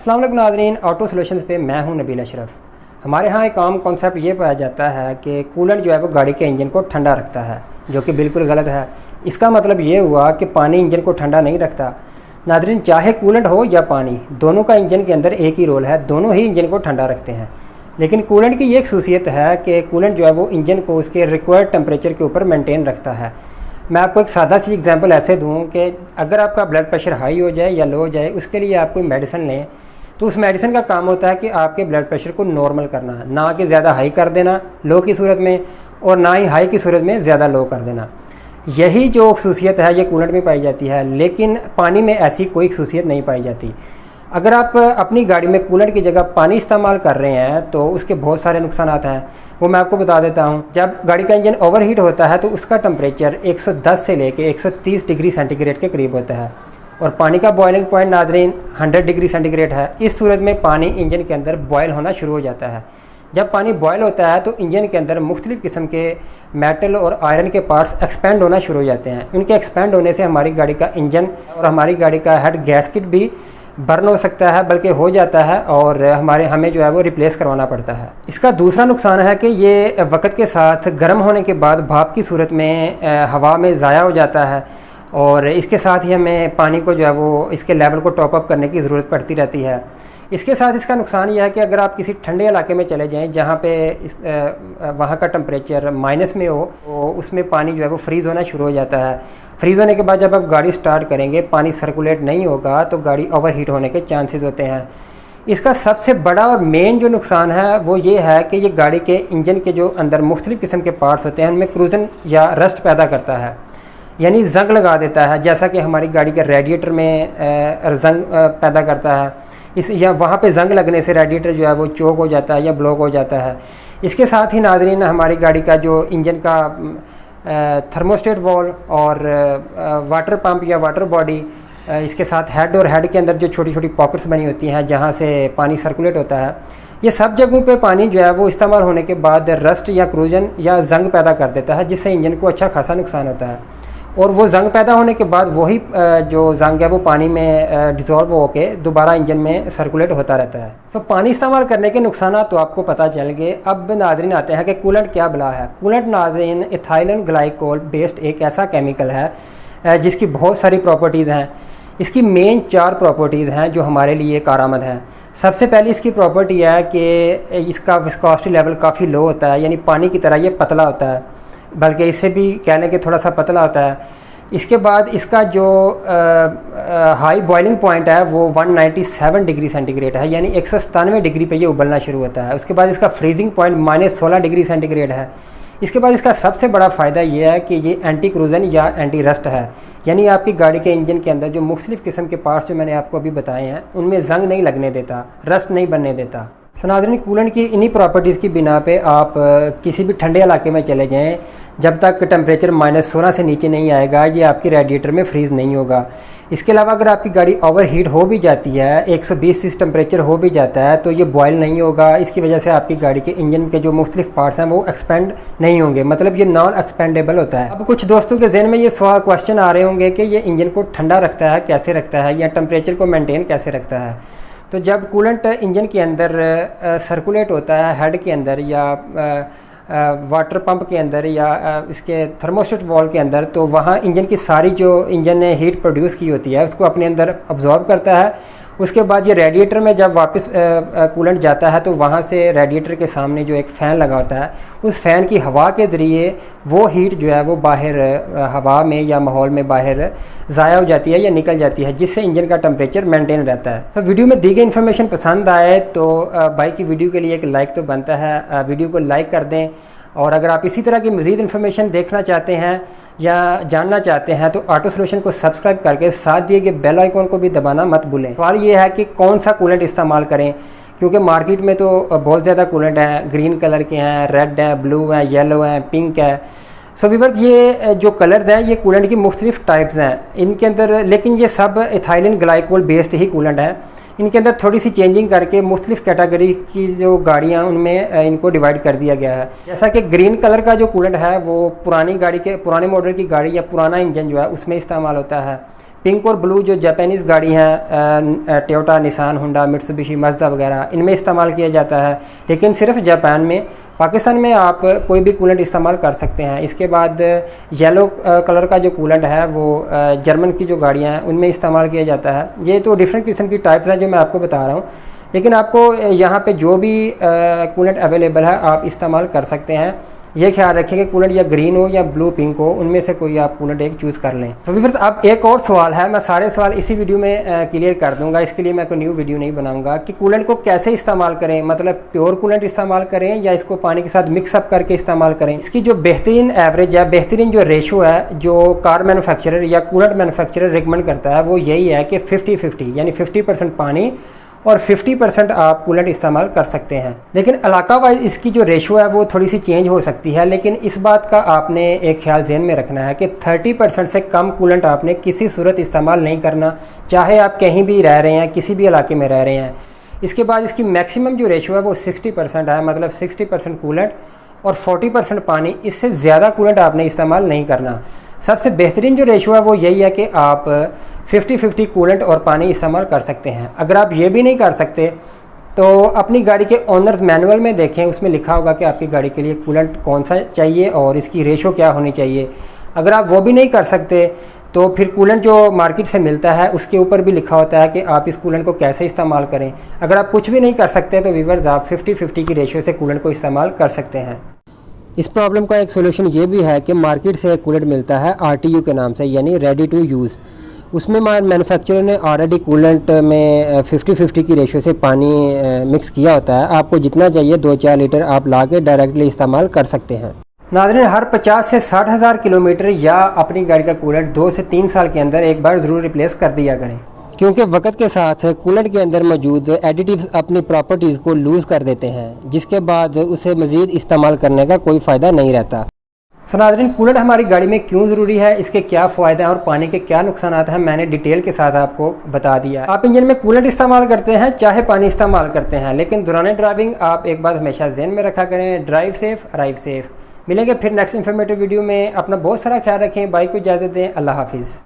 अस्सलाम वालेकुम नाज़रीन, ऑटो सॉल्यूशंस पे मैं हूं नबील अशरफ। हमारे यहाँ एक आम कॉन्सेप्ट ये पाया जाता है कि कूलेंट जो है वो गाड़ी के इंजन को ठंडा रखता है, जो कि बिल्कुल गलत है। इसका मतलब ये हुआ कि पानी इंजन को ठंडा नहीं रखता। नाज़रीन, चाहे कूलेंट हो या पानी, दोनों का इंजन के अंदर एक ही रोल है, दोनों ही इंजन को ठंडा रखते हैं। लेकिन कूलेंट की ये खसूसियत है कि कूलेंट जो है वो इंजन को उसके रिक्वायर्ड टेम्परेचर के ऊपर मेंटेन रखता है। मैं आपको एक सादा सी एग्जांपल ऐसे दूं कि अगर आपका ब्लड प्रेशर हाई हो जाए या लो हो जाए, उसके लिए आप कोई मेडिसिन लें, तो उस मेडिसिन का काम होता है कि आपके ब्लड प्रेशर को नॉर्मल करना, ना कि ज़्यादा हाई कर देना लो की सूरत में, और ना ही हाई की सूरत में ज़्यादा लो कर देना। यही जो खसूसियत है ये कूलेंट में पाई जाती है, लेकिन पानी में ऐसी कोई खसूसियत नहीं पाई जाती। अगर आप अपनी गाड़ी में कूलेंट की जगह पानी इस्तेमाल कर रहे हैं तो उसके बहुत सारे नुकसान हैं, वो मैं आपको बता देता हूँ। जब गाड़ी का इंजन ओवरहीट होता है तो उसका टेम्परेचर 110 से लेके 130 डिग्री सेंटीग्रेड के करीब होता है, और पानी का बॉइलिंग पॉइंट नाज़रीन 100 डिग्री सेंटीग्रेड है। इस सूरत में पानी इंजन के अंदर बॉयल होना शुरू हो जाता है। जब पानी बॉयल होता है तो इंजन के अंदर मुख्तलिफ़ किस्म के मेटल और आयरन के पार्ट्स एक्सपेंड होना शुरू हो जाते हैं। इनके एक्सपेंड होने से हमारी गाड़ी का इंजन और हमारी गाड़ी का हेड गैस्केट भी बर्न हो सकता है, बल्कि हो जाता है, और हमें जो है वो रिप्लेस करवाना पड़ता है। इसका दूसरा नुकसान है कि ये वक्त के साथ गर्म होने के बाद भाप की सूरत में हवा में ज़ाया हो जाता है, और इसके साथ ही हमें पानी को जो है वो इसके लेवल को टॉप अप करने की ज़रूरत पड़ती रहती है। इसके साथ इसका नुकसान यह है कि अगर आप किसी ठंडे इलाके में चले जाएं जहाँ पे वहाँ का टेम्परेचर माइनस में हो, तो उसमें पानी जो है वो फ्रीज़ होना शुरू हो जाता है। फ्रीज़ होने के बाद जब आप गाड़ी स्टार्ट करेंगे, पानी सर्कुलेट नहीं होगा तो गाड़ी ओवरहीट होने के चांसेस होते हैं। इसका सबसे बड़ा और मेन जो नुकसान है वो ये है कि ये गाड़ी के इंजन के जो अंदर मुख्तलिफ़ किस्म के पार्ट्स होते हैं उनमें क्रूजन या रस्ट पैदा करता है, यानी जंग लगा देता है। जैसा कि हमारी गाड़ी के रेडिएटर में जंग पैदा करता है, या वहाँ पे जंग लगने से रेडिएटर जो है वो चोक हो जाता है या ब्लॉक हो जाता है। इसके साथ ही नाज़रीन, हमारी गाड़ी का जो इंजन का थर्मोस्टेट वॉल्व और वाटर पंप या वाटर बॉडी, इसके साथ हेड और हेड के अंदर जो छोटी छोटी पॉकेट्स बनी होती हैं जहाँ से पानी सर्कुलेट होता है, ये सब जगहों पे पानी जो है वो इस्तेमाल होने के बाद रस्ट या क्रूजन या जंग पैदा कर देता है, जिससे इंजन को अच्छा खासा नुकसान होता है। और वो जंग पैदा होने के बाद वही जो जंग है वो पानी में डिज़ोल्व होके दोबारा इंजन में सर्कुलेट होता रहता है। सो पानी इस्तेमाल करने के नुकसान तो आपको पता चल गए। अब नाज़रीन आते हैं कि कूलेंट क्या बला है। कूलेंट नाज़रीन इथाइलिन ग्लाइकोल बेस्ड एक ऐसा केमिकल है जिसकी बहुत सारी प्रॉपर्टीज़ हैं। इसकी मेन 4 प्रॉपर्टीज़ हैं जो हमारे लिए कारआमद हैं। सबसे पहली इसकी प्रॉपर्टी है कि इसका विस्कोसिटी लेवल काफ़ी लो होता है, यानी पानी की तरह ये पतला होता है, बल्कि इससे भी कह लें कि थोड़ा सा पतला होता है। इसके बाद इसका जो हाई बॉइलिंग पॉइंट है वो 197 डिग्री सेंटीग्रेड है, यानी 197 डिग्री पे ये उबलना शुरू होता है। उसके बाद इसका फ्रीजिंग पॉइंट -16 डिग्री सेंटीग्रेड है। इसके बाद इसका सबसे बड़ा फ़ायदा ये है कि ये एंटी क्रूजन या एंटी रस्ट है, यानी आपकी गाड़ी के इंजन के अंदर जो मुख्तलिफ़ किस्म के पार्ट्स जो मैंने आपको अभी बताए हैं उनमें जंग नहीं लगने देता, रस्ट नहीं बनने देता। तो नाज़रीन, कूलेंट की इन्हीं प्रॉपर्टीज़ की बिना पे आप किसी भी ठंडे इलाके में चले जाएं, जब तक टेम्परेचर -16 से नीचे नहीं आएगा ये आपकी रेडिएटर में फ्रीज़ नहीं होगा। इसके अलावा अगर आपकी गाड़ी ओवरहीट हो भी जाती है, 120 टेम्परेचर हो भी जाता है, तो ये बॉयल नहीं होगा। इसकी वजह से आपकी गाड़ी के इंजन के जो मुख्तलिफ पार्ट्स हैं वो एक्सपेंड नहीं होंगे, मतलब ये नॉन एक्सपेंडेबल होता है। अब कुछ दोस्तों के जहन में ये क्वेश्चन आ रहे होंगे कि ये इंजन को ठंडा रखता है, कैसे रखता है, या टेम्परेचर को मेनटेन कैसे रखता है। तो जब कूलेंट इंजन के अंदर सर्कुलेट होता है, हेड के अंदर या वाटर पंप के अंदर या इसके थर्मोस्टेट वॉल्व के अंदर, तो वहाँ इंजन की सारी जो इंजन ने हीट प्रोड्यूस की होती है उसको अपने अंदर अब्जॉर्ब करता है। उसके बाद ये रेडिएटर में जब वापस कूलेंट जाता है तो वहाँ से रेडिएटर के सामने जो एक फ़ैन लगा होता है, उस फ़ैन की हवा के ज़रिए वो हीट जो है वो बाहर हवा में या माहौल में बाहर ज़ाया हो जाती है या निकल जाती है, जिससे इंजन का टेम्परेचर मेंटेन रहता है। तो वीडियो में दी गई इन्फॉर्मेशन पसंद आए तो भाई की वीडियो के लिए एक लाइक तो बनता है, वीडियो को लाइक कर दें। और अगर आप इसी तरह की मज़ीद इन्फॉर्मेशन देखना चाहते हैं या जानना चाहते हैं तो ऑटो सॉल्यूशन को सब्सक्राइब करके साथ दिए गए बेल आइकॉन को भी दबाना मत भूलें। सवाल ये है कि कौन सा कूलेंट इस्तेमाल करें, क्योंकि मार्केट में तो बहुत ज़्यादा कूलेंट हैं, ग्रीन कलर के हैं, रेड हैं, ब्लू हैं, येलो हैं, पिंक है। सो व्यूअर्स, ये जो कलर्स हैं ये कूलेंट की मुख्तलिफ टाइप्स हैं इनके अंदर, लेकिन ये सब इथाइलिन ग्लाइकोल बेस्ड ही कूलेंट हैं। इनके अंदर थोड़ी सी चेंजिंग करके मुख्तलिफ कैटेगरी की जो गाड़ियाँ उनमें इनको डिवाइड कर दिया गया है। जैसा कि ग्रीन कलर का जो कूलेंट है वो पुरानी गाड़ी के, पुराने मॉडल की गाड़ी या पुराना इंजन जो है उसमें इस्तेमाल होता है। पिंक और ब्लू जो जापानीज़ गाड़ी हैं, Toyota, Nissan, Honda, Mitsubishi, Mazda वगैरह, इनमें इस्तेमाल किया जाता है। लेकिन सिर्फ जापान में, पाकिस्तान में आप कोई भी कूलेंट इस्तेमाल कर सकते हैं। इसके बाद येलो कलर का जो कूलेंट है वो जर्मन की जो गाड़ियाँ हैं उनमें इस्तेमाल किया जाता है। ये तो डिफरेंट किस्म की टाइप्स हैं जो मैं आपको बता रहा हूँ, लेकिन आपको यहाँ पे जो भी कूलेंट अवेलेबल है आप इस्तेमाल कर सकते हैं। ये ख्याल रखें कि कूलेंट या ग्रीन हो या ब्लू पिंक हो, उनमें से कोई आप कूलेंट एक चूज़ कर लें। तो व्यूअर्स, अब एक और सवाल है, मैं सारे सवाल इसी वीडियो में क्लियर कर दूंगा, इसके लिए मैं कोई न्यू वीडियो नहीं बनाऊंगा कि कूलेंट को कैसे इस्तेमाल करें, मतलब प्योर कूलेंट इस्तेमाल करें या इसको पानी के साथ मिक्सअप करके इस्तेमाल करें। इसकी जो बेहतरीन एवरेज है, बेहतरीन जो रेशो है जो कार मैन्युफैक्चरर या कूलेंट मैन्युफैक्चरर रिकमेंड करता है वो यही है कि 50-50 यानी 50% पानी और 50% आप कूलेंट इस्तेमाल कर सकते हैं। लेकिन इलाका वाइज इसकी जो रेशो है वो थोड़ी सी चेंज हो सकती है, लेकिन इस बात का आपने एक ख्याल ज़हन में रखना है कि 30% से कम कूलेंट आपने किसी सूरत इस्तेमाल नहीं करना, चाहे आप कहीं भी रह रहे हैं, किसी भी इलाके में रह रहे हैं। इसके बाद इसकी मैक्सिमम जो रेशो है वो 60% है, मतलब 60% कूलेंट और 40% पानी, इससे ज़्यादा कूलेंट आपने इस्तेमाल नहीं करना। सबसे बेहतरीन जो रेशो है वो यही है कि आप 50-50 कूलेंट और पानी इस्तेमाल कर सकते हैं। अगर आप ये भी नहीं कर सकते तो अपनी गाड़ी के ओनर्स मैनुअल में देखें, उसमें लिखा होगा कि आपकी गाड़ी के लिए कूलेंट कौन सा चाहिए और इसकी रेशो क्या होनी चाहिए। अगर आप वो भी नहीं कर सकते तो फिर कूलेंट जो मार्केट से मिलता है उसके ऊपर भी लिखा होता है कि आप इस कूलेंट को कैसे इस्तेमाल करें। अगर आप कुछ भी नहीं कर सकते तो व्यूअर्स, आप 50-50 की रेशो से कूलेंट को इस्तेमाल कर सकते हैं। इस प्रॉब्लम का एक सोल्यूशन ये भी है कि मार्केट से कूलेंट मिलता है RTU के नाम से, यानी रेडी टू यूज़। उसमें मैन्युफैक्चरर ने ऑलरेडी कूलेंट में 50-50 की रेशो से पानी मिक्स किया होता है। आपको जितना चाहिए 2-4 लीटर आप ला के डायरेक्टली इस्तेमाल कर सकते हैं। नाज़रीन, हर 50 से 60 हज़ार किलोमीटर या अपनी गाड़ी का कूलेंट 2 से 3 साल के अंदर एक बार ज़रूर रिप्लेस कर दिया करें, क्योंकि वक्त के साथ कूलेंट के अंदर मौजूद एडिटिव्स अपनी प्रॉपर्टीज़ को लूज़ कर देते हैं, जिसके बाद उसे मज़ीद इस्तेमाल करने का कोई फ़ायदा नहीं रहता। सो नाज़रीन, कूलेंट हमारी गाड़ी में क्यों ज़रूरी है, इसके क्या फ़ायदे हैं और पानी के क्या नुकसान हैं, मैंने डिटेल के साथ आपको बता दिया। आप इंजन में कूलेंट इस्तेमाल करते हैं चाहे पानी इस्तेमाल करते हैं, लेकिन दौरान ड्राइविंग आप एक बात हमेशा ज़हन में रखा करें, ड्राइव सेफ, अराइव सेफ। मिलेंगे फिर नेक्स्ट इन्फॉर्मेटिव वीडियो में। अपना बहुत सारा ख्याल रखें। बाइक को इजाज़त दें। अल्लाह हाफिज़।